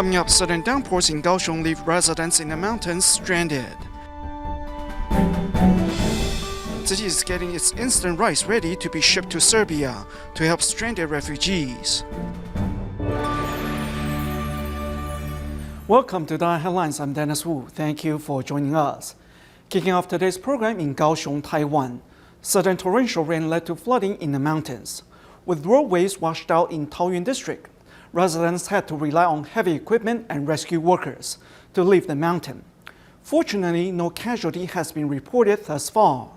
Coming up, sudden downpours in Kaohsiung leave residents in the mountains stranded. Tzu Chi is getting its instant rice ready to be shipped to Serbia to help stranded refugees. Welcome to DaAi Headlines. I'm Dennis Wu. Thank you for joining us. Kicking off today's program in Kaohsiung, Taiwan. Sudden torrential rain led to flooding in the mountains. With roadways washed out in Taoyuan district, residents had to rely on heavy equipment and rescue workers to leave the mountain. Fortunately, no casualty has been reported thus far.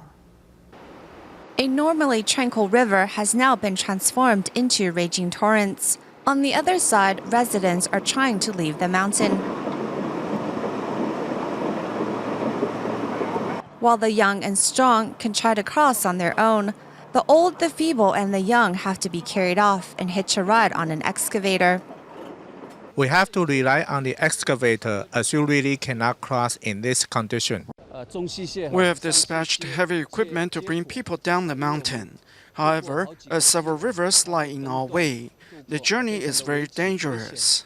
A normally tranquil river has now been transformed into raging torrents. On the other side, residents are trying to leave the mountain. While the young and strong can try to cross on their own, the old, the feeble, and the young have to be carried off and hitch a ride on an excavator. We have to rely on the excavator as you really cannot cross in this condition. We have dispatched heavy equipment to bring people down the mountain. However, as several rivers lie in our way, the journey is very dangerous.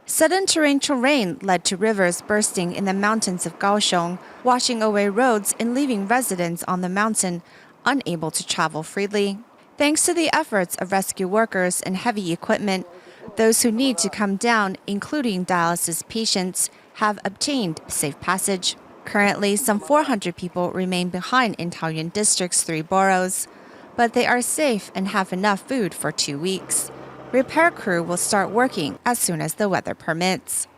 Sudden torrential rain led to rivers bursting in the mountains of Kaohsiung, washing away roads and leaving residents on the mountain unable to travel freely. Thanks to the efforts of rescue workers and heavy equipment, those who need to come down, including dialysis patients, have obtained safe passage. Currently, some 400 people remain behind in Taoyuan District's 3 boroughs, but they are safe and have enough food for 2 weeks. Repair crew will start working as soon as the weather permits.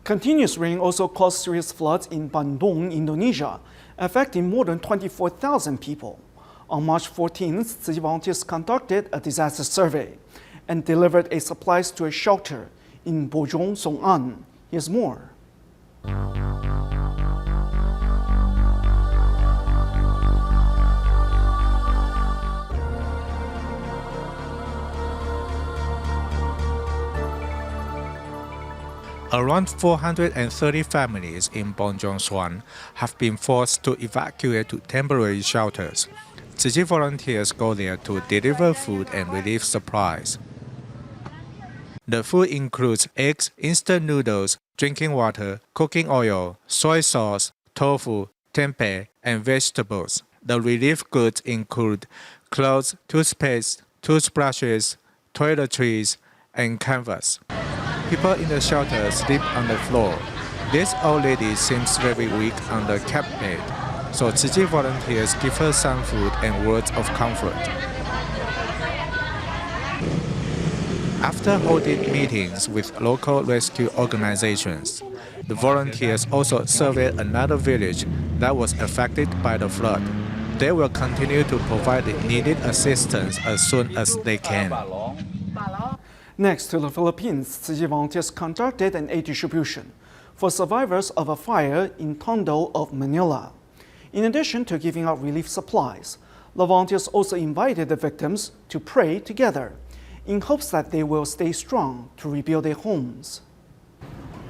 Continuous rain also caused serious floods in Bandung, Indonesia, affecting more than 24,000 people. On March 14th, Tzu Chi volunteers conducted a disaster survey and delivered supplies to a shelter in Bojong, Song'an. Here's more. Around 430 families in Bojong have been forced to evacuate to temporary shelters. Tzu Chi volunteers go there to deliver food and relief supplies. The food includes eggs, instant noodles, drinking water, cooking oil, soy sauce, tofu, tempeh, and vegetables. The relief goods include clothes, toothpaste, toothbrushes, toiletries, and canvas. People in the shelter sleep on the floor. This old lady seems very weak on the camp bed, so Tzu Chi volunteers give her some food and words of comfort. After holding meetings with local rescue organizations, the volunteers also surveyed another village that was affected by the flood. They will continue to provide the needed assistance as soon as they can. Next to the Philippines, Tzu Chi volunteers conducted an aid distribution for survivors of a fire in Tondo of Manila. In addition to giving out relief supplies, the volunteers also invited the victims to pray together in hopes that they will stay strong to rebuild their homes.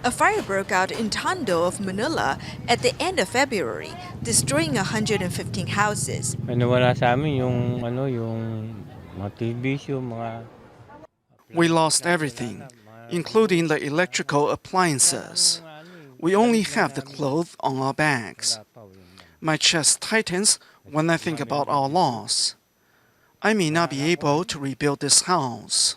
A fire broke out in Tondo of Manila at the end of February, destroying 115 houses. We lost everything, including the electrical appliances. We only have the clothes on our backs. My chest tightens when I think about our loss. I may not be able to rebuild this house.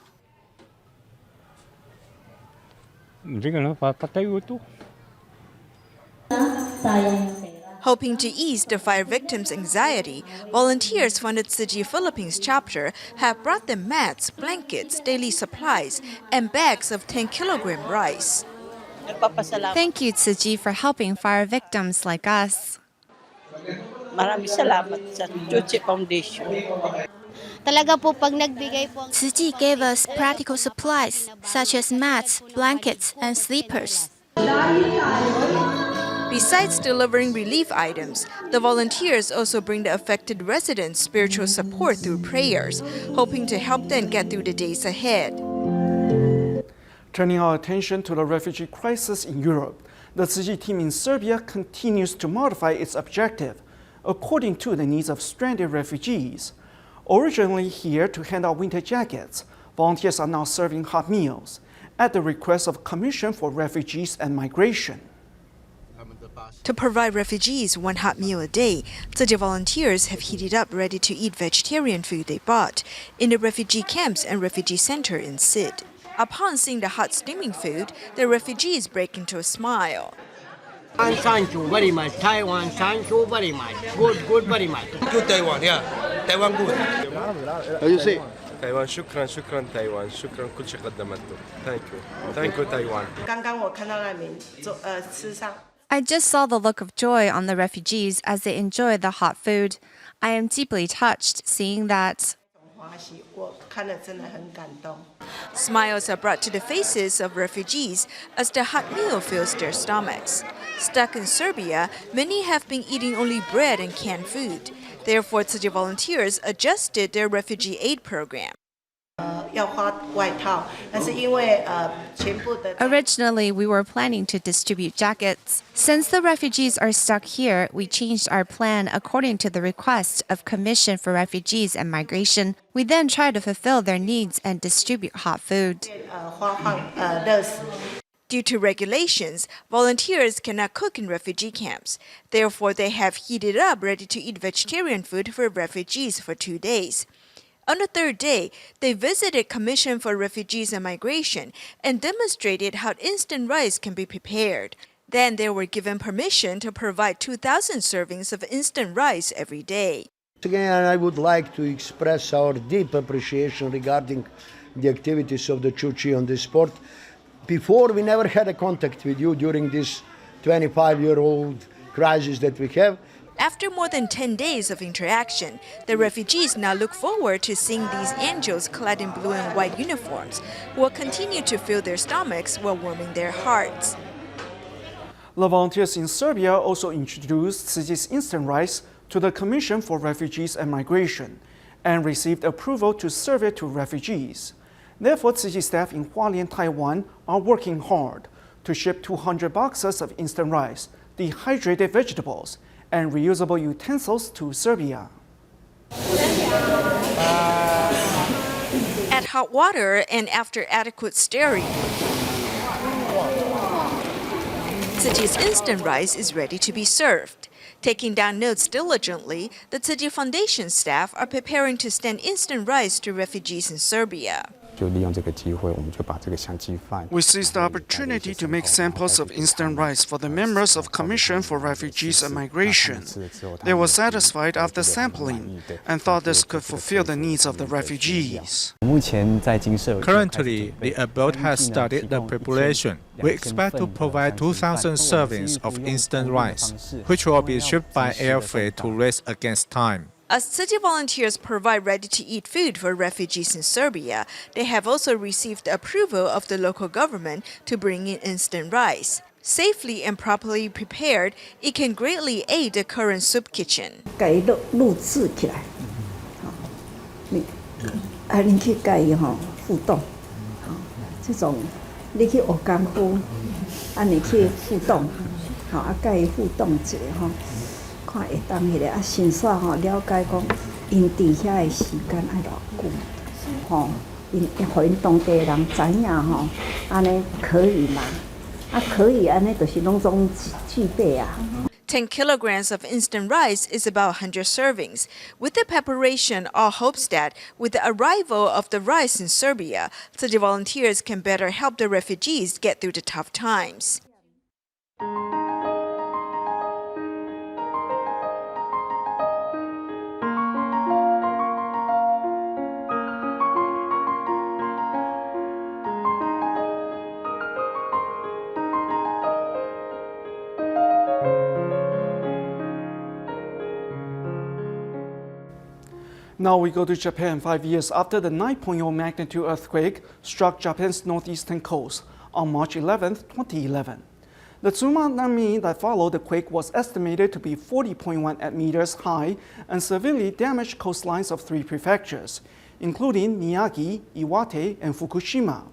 Hoping to ease the fire victims' anxiety, volunteers from the Tzu Chi Philippines chapter have brought them mats, blankets, daily supplies, and bags of 10-kilogram rice. Thank you, Tzu Chi, for helping fire victims like us. Tzu Chi gave us practical supplies such as mats, blankets, and sleepers. Besides delivering relief items, the volunteers also bring the affected residents spiritual support through prayers, hoping to help them get through the days ahead. Turning our attention to the refugee crisis in Europe, the Tzu Chi team in Serbia continues to modify its objective according to the needs of stranded refugees. Originally here to hand out winter jackets, volunteers are now serving hot meals at the request of Commission for Refugees and Migration. To provide refugees one hot meal a day, Tzu Chi volunteers have heated up ready-to-eat vegetarian food they bought in the refugee camps and refugee center in Sid. Upon seeing the hot steaming food, the refugees break into a smile. Thank you very much, Taiwan. Thank you very much. Good, very much. Good Taiwan, yeah. Taiwan good. How you say? Taiwan, شكرا Taiwan. شكرا كل شيء قدمته. Thank you Taiwan. I just saw the look of joy on the refugees as they enjoy the hot food. I am deeply touched seeing that. Smiles are brought to the faces of refugees as the hot meal fills their stomachs. Stuck in Serbia, many have been eating only bread and canned food. Therefore, Tzu Chi volunteers adjusted their refugee aid program. Originally, we were planning to distribute jackets. Since the refugees are stuck here, we changed our plan according to the request of Commission for Refugees and Migration. We then try to fulfill their needs and distribute hot food. Due to regulations, volunteers cannot cook in refugee camps. Therefore, they have heated up ready-to-eat vegetarian food for refugees for 2 days. On the third day, they visited Commission for Refugees and Migration and demonstrated how instant rice can be prepared. Then they were given permission to provide 2,000 servings of instant rice every day. Again, I would like to express our deep appreciation regarding the activities of the Tzu Chi on this sport. Before, we never had a contact with you during this 25-year-old crisis that we have. After more than 10 days of interaction, the refugees now look forward to seeing these angels clad in blue and white uniforms, who will continue to fill their stomachs while warming their hearts. The volunteers in Serbia also introduced Tzu Chi's instant rice to the Commission for Refugees and Migration and received approval to serve it to refugees. Therefore, Tzu Chi staff in Hualien, Taiwan are working hard to ship 200 boxes of instant rice, dehydrated vegetables, and reusable utensils to Serbia. Add hot water and after adequate stirring, Tzu Chi's instant rice is ready to be served. Taking down notes diligently, the Tzu Chi Foundation staff are preparing to send instant rice to refugees in Serbia. We seized the opportunity to make samples of instant rice for the members of Commission for Refugees and Migration. They were satisfied after sampling and thought this could fulfill the needs of the refugees. Currently, the abode has started the preparation. We expect to provide 2,000 servings of instant rice, which will be shipped by air freight to race against time. As Tzu Chi volunteers provide ready-to-eat food for refugees in Serbia, they have also received approval of the local government to bring in instant rice. Safely and properly prepared, it can greatly aid the current soup kitchen. Ten kilograms of instant rice is about 100 servings. With the preparation, all hopes that with the arrival of the rice in Serbia, Tzu Chi volunteers can better help the refugees get through the tough times. Now we go to Japan 5 years after the 9.0 magnitude earthquake struck Japan's northeastern coast on March 11, 2011. The tsunami that followed the quake was estimated to be 40.1 meters high and severely damaged coastlines of 3 prefectures, including Miyagi, Iwate, and Fukushima.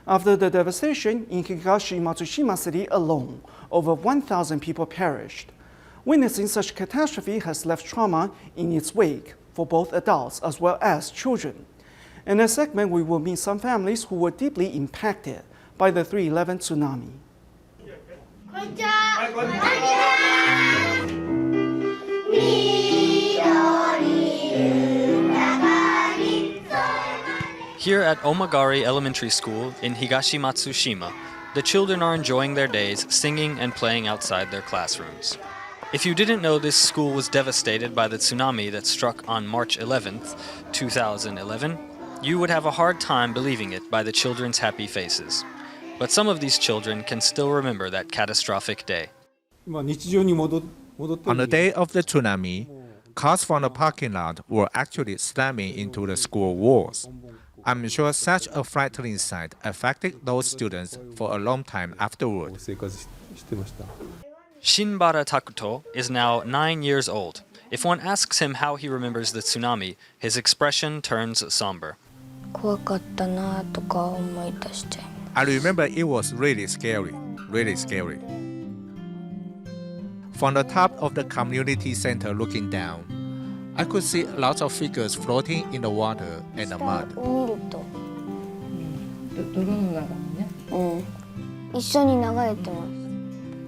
After the devastation in Higashi-Matsushima City alone, over 1,000 people perished. Witnessing such catastrophe has left trauma in its wake for both adults as well as children. In this segment, we will meet some families who were deeply impacted by the 3/11 tsunami. Here at Omagari Elementary School in Higashi Matsushima, the children are enjoying their days singing and playing outside their classrooms. If you didn't know this school was devastated by the tsunami that struck on March 11th, 2011, you would have a hard time believing it by the children's happy faces. But some of these children can still remember that catastrophic day. On the day of the tsunami, cars from the parking lot were actually slamming into the school walls. I'm sure such a frightening sight affected those students for a long time afterward. Shinbara Takuto is now 9 years old. If one asks him how he remembers the tsunami, his expression turns somber. I remember it was really scary, really scary. From the top of the community center looking down, I could see lots of figures floating in the water and the mud.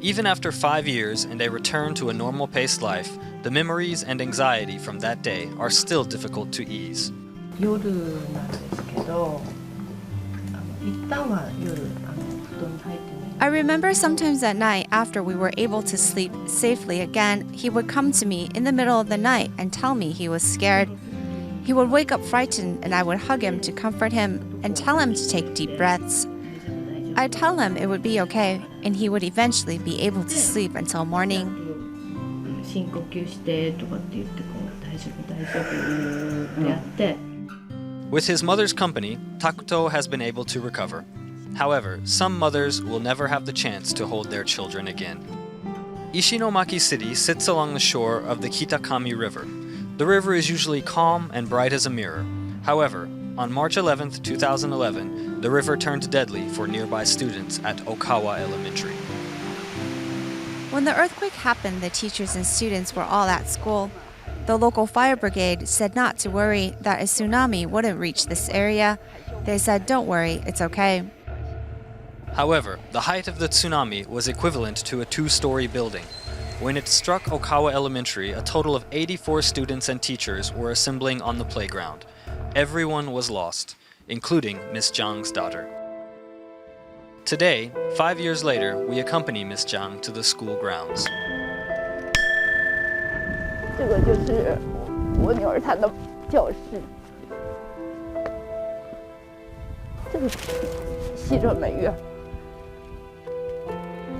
Even after 5 years and a return to a normal-paced life, the memories and anxiety from that day are still difficult to ease. I remember sometimes at night, after we were able to sleep safely again, he would come to me in the middle of the night and tell me he was scared. He would wake up frightened and I would hug him to comfort him and tell him to take deep breaths. I'd tell him it would be okay and he would eventually be able to sleep until morning. With his mother's company, Takuto has been able to recover. However, some mothers will never have the chance to hold their children again. Ishinomaki City sits along the shore of the Kitakami River. The river is usually calm and bright as a mirror. However, on March 11, 2011, the river turned deadly for nearby students at Okawa Elementary. When the earthquake happened, the teachers and students were all at school. The local fire brigade said not to worry, that a tsunami wouldn't reach this area. They said, "Don't worry, it's okay." However, the height of the tsunami was equivalent to a 2-story building. When it struck Okawa Elementary, a total of 84 students and teachers were assembling on the playground. Everyone was lost, including Miss Zhang's daughter. Today, 5 years later, we accompany Miss Zhang to the school grounds. 这个就是我女儿她的教室，这个西热美院，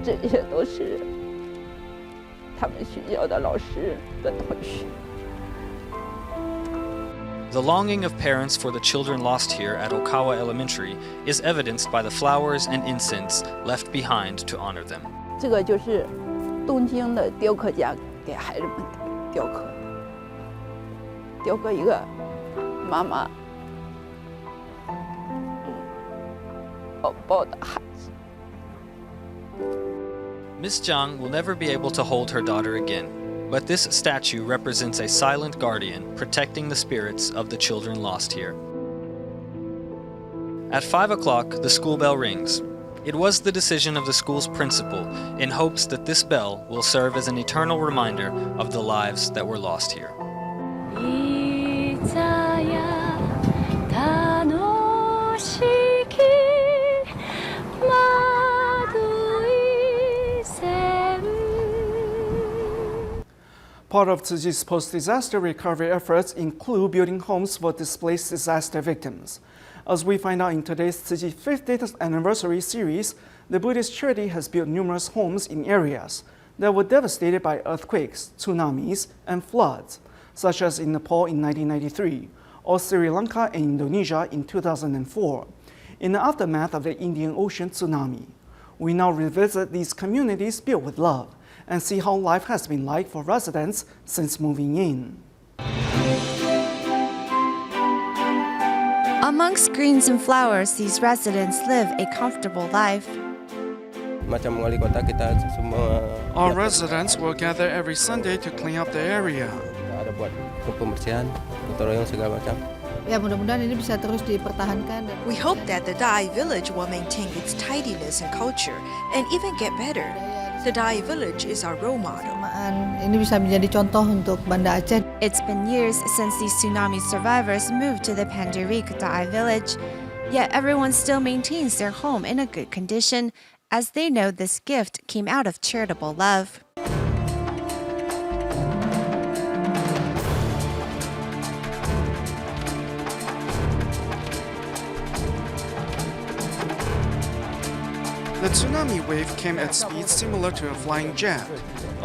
这些都是他们学校的老师的同学。 The longing of parents for the children lost here at Okawa Elementary is evidenced by the flowers and incense left behind to honor them. 这个就是东京的雕刻家给孩子们雕刻，雕刻一个妈妈宝宝的孩子。 Miss Zhang will never be able to hold her daughter again, but this statue represents a silent guardian protecting the spirits of the children lost here. At 5 o'clock, the school bell rings. It was the decision of the school's principal in hopes that this bell will serve as an eternal reminder of the lives that were lost here. Part of Tzu Chi's post-disaster recovery efforts include building homes for displaced disaster victims. As we find out in today's Tzu Chi 50th anniversary series, the Buddhist charity has built numerous homes in areas that were devastated by earthquakes, tsunamis, and floods, such as in Nepal in 1993, or Sri Lanka and Indonesia in 2004, in the aftermath of the Indian Ocean tsunami. We now revisit these communities built with love and see how life has been like for residents since moving in. Amongst greens and flowers, these residents live a comfortable life. Our residents will gather every Sunday to clean up the area. Ya mudah-mudahan ini bisa terus dipertahankan. We hope that the DaAi village will maintain its tidiness and culture and even get better. The DaAi village is our role model. Ini bisa menjadi contoh untuk Banda Aceh. It's been years since these tsunami survivors moved to the Pandirik DaAi village, yet everyone still maintains their home in a good condition, as they know this gift came out of charitable love. The tsunami wave came at speeds similar to a flying jet,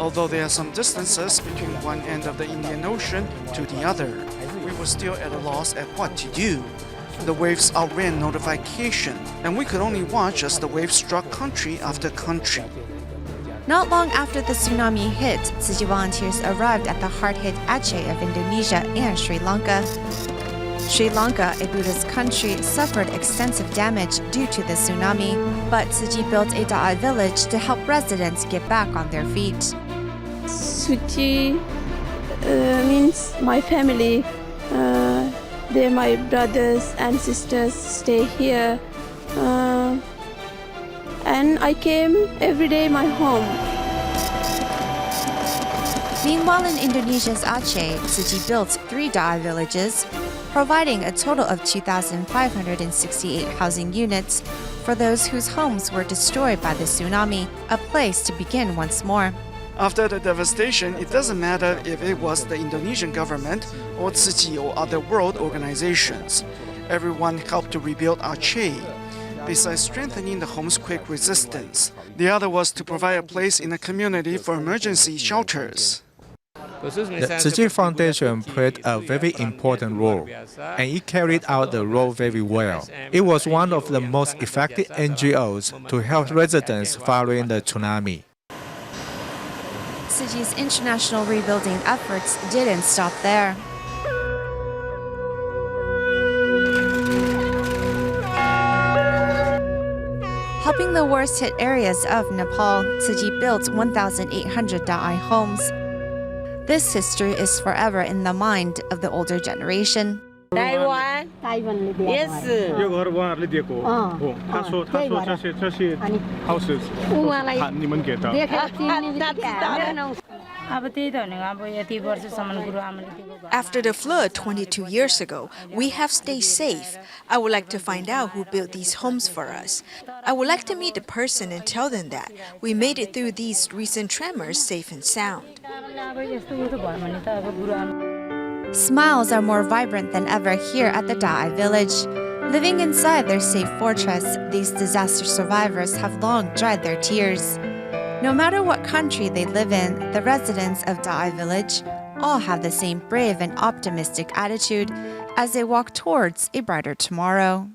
although there are some distances between one end of the Indian Ocean to the other. We were still at a loss at what to do. The waves outran notification, and we could only watch as the waves struck country after country. Not long after the tsunami hit, Tzu Chi volunteers arrived at the hard-hit Aceh of Indonesia and Sri Lanka. Sri Lanka, a Buddhist country, suffered extensive damage due to the tsunami, but Tzu Chi built a DaAi village to help residents get back on their feet. Tzu Chi means my family. They're my brothers and sisters stay here. And I came every day my home. Meanwhile, in Indonesia's Aceh, Tzu Chi built 3 DaAi villages, providing a total of 2,568 housing units for those whose homes were destroyed by the tsunami, a place to begin once more. After the devastation, it doesn't matter if it was the Indonesian government or Tzu Chi or other world organizations. Everyone helped to rebuild Aceh. Besides strengthening the home's quick resistance, the other was to provide a place in the community for emergency shelters. The Tzu Chi Foundation played a very important role, and it carried out the role very well. It was one of the most effective NGOs to help residents following the tsunami. Tzu Chi's international rebuilding efforts didn't stop there. Helping the worst-hit areas of Nepal, Tzu Chi built 1,800 DaAi homes. This history is forever in the mind of the older generation. Taiwan yes. यो घर उहाँहरूले दिएको हो这些 houses 你们给的 After the flood 22 years ago, we have stayed safe. I would like to find out who built these homes for us. I would like to meet the person and tell them that we made it through these recent tremors safe and sound. Smiles are more vibrant than ever here at the DaAi village. Living inside their safe fortress, these disaster survivors have long dried their tears. No matter what country they live in, the residents of DaAi village all have the same brave and optimistic attitude as they walk towards a brighter tomorrow.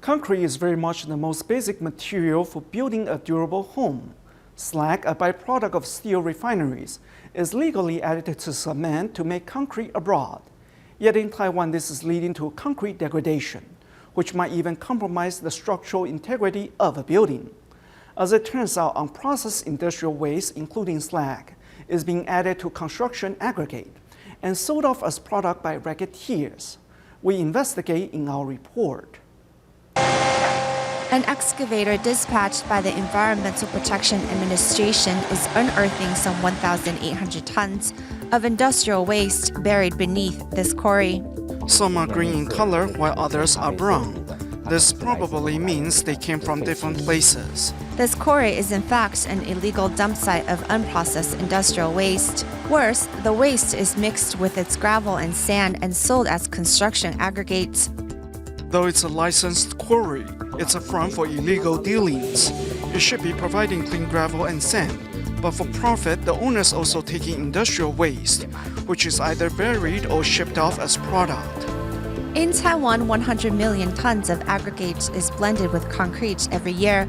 Concrete is very much the most basic material for building a durable home. Slag, a byproduct of steel refineries, is legally added to cement to make concrete abroad. Yet in Taiwan, this is leading to concrete degradation, which might even compromise the structural integrity of a building. As it turns out, unprocessed industrial waste, including slag, is being added to construction aggregate and sold off as product by racketeers. We investigate in our report. An excavator dispatched by the Environmental Protection Administration is unearthing some 1,800 tons of industrial waste buried beneath this quarry. Some are green in color while others are brown. This probably means they came from different places. This quarry is in fact an illegal dump site of unprocessed industrial waste. Worse, the waste is mixed with its gravel and sand and sold as construction aggregates. Though it's a licensed quarry, it's a front for illegal dealings. It should be providing clean gravel and sand, but for profit, the owners also taking industrial waste, which is either buried or shipped off as product. In Taiwan, 100 million tons of aggregates is blended with concrete every year,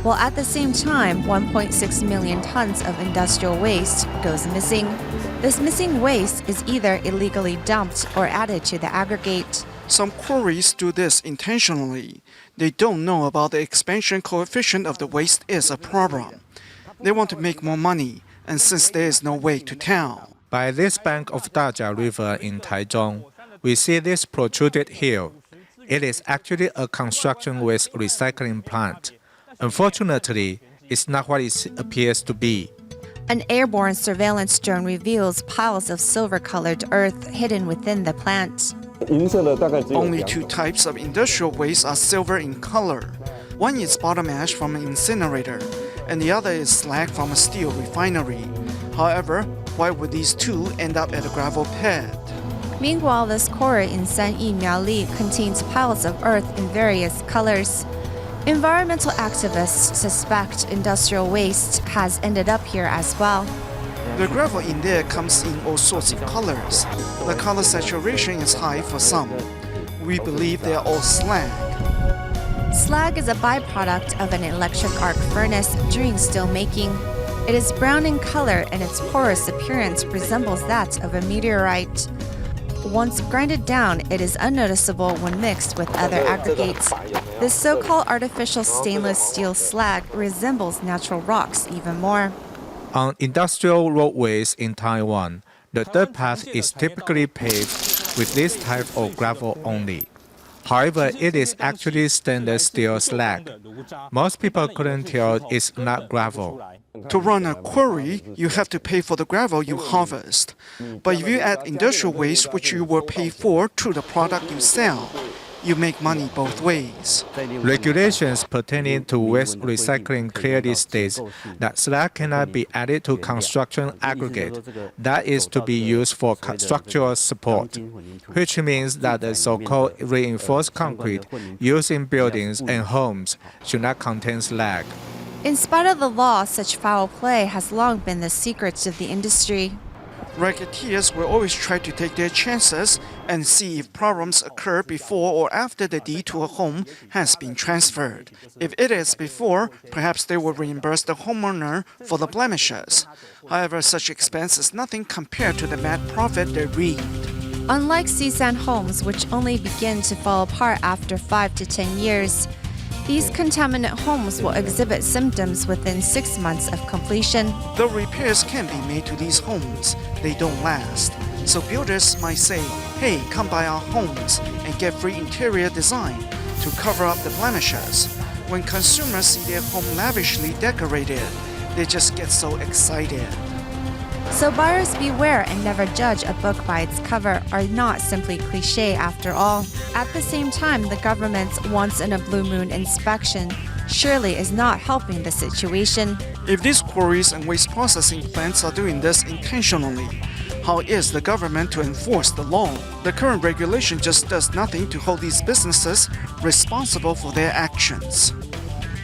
while at the same time, 1.6 million tons of industrial waste goes missing. This missing waste is either illegally dumped or added to the aggregate. Some quarries do this intentionally. They don't know about the expansion coefficient of the waste is a problem. They want to make more money, and since there is no way to tell. By this bank of Dajia River in Taichung, We see this protruded hill. It is actually a construction waste recycling plant. Unfortunately, it's not what it appears to be. An airborne surveillance drone reveals piles of silver-colored earth hidden within the plant. Only two types of industrial waste are silver in color. One is bottom ash from an incinerator, and the other is slag from a steel refinery. However, why would these two end up at a gravel pit? Meanwhile, this quarry in Sanyi, Miaoli contains piles of earth in various colors. Environmental activists suspect industrial waste has ended up here as well. The gravel in there comes in all sorts of colors. The color saturation is high for some. We believe they are all slag. Slag is a byproduct of an electric arc furnace during steel making. It is brown in color and its porous appearance resembles that of a meteorite. Once grinded down, it is unnoticeable when mixed with other aggregates. This so-called artificial stainless steel slag resembles natural rocks even more. On industrial roadways in Taiwan, the dirt path is typically paved with this type of gravel only. However, it is actually stainless steel slag. Most people couldn't tell it's not gravel. To run a quarry, you have to pay for the gravel you harvest. But if you add industrial waste, which you will pay for through the product you sell, you make money both ways. Regulations pertaining to waste recycling clearly states that slag cannot be added to construction aggregate that is to be used for structural support, which means that the so-called reinforced concrete used in buildings and homes should not contain slag. In spite of the law, such foul play has long been the secret of the industry. Racketeers will always try to take their chances and see if problems occur before or after the deed to a home has been transferred. If it is before, perhaps they will reimburse the homeowner for the blemishes. However, such expense is nothing compared to the mad profit they reap. Unlike Sisan homes, which only begin to fall apart after 5 to 10 years, these contaminant homes will exhibit symptoms within 6 months of completion. Though repairs can be made to these homes, they don't last. So builders might say, hey, come by our homes and get free interior design to cover up the blemishes. When consumers see their home lavishly decorated, they just get so excited. So buyers beware and never judge a book by its cover are not simply cliché after all. At the same time, the government's once-in-a-blue-moon inspection surely is not helping the situation. If these quarries and waste processing plants are doing this intentionally, how is the government to enforce the law? The current regulation just does nothing to hold these businesses responsible for their actions.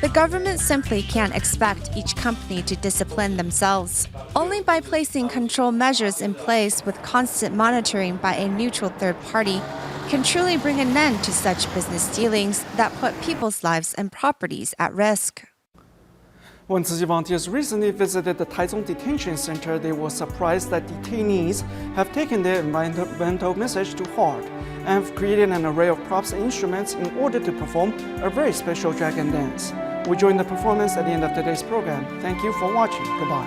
The government simply can't expect each company to discipline themselves. Only by placing control measures in place with constant monitoring by a neutral third party can truly bring an end to such business dealings that put people's lives and properties at risk. When Tzu Chi volunteers recently visited the Taichung Detention Center, they were surprised that detainees have taken their environmental message to heart and have created an array of props and instruments in order to perform a very special dragon dance. We join the performance at the end of today's program. Thank you for watching. Goodbye.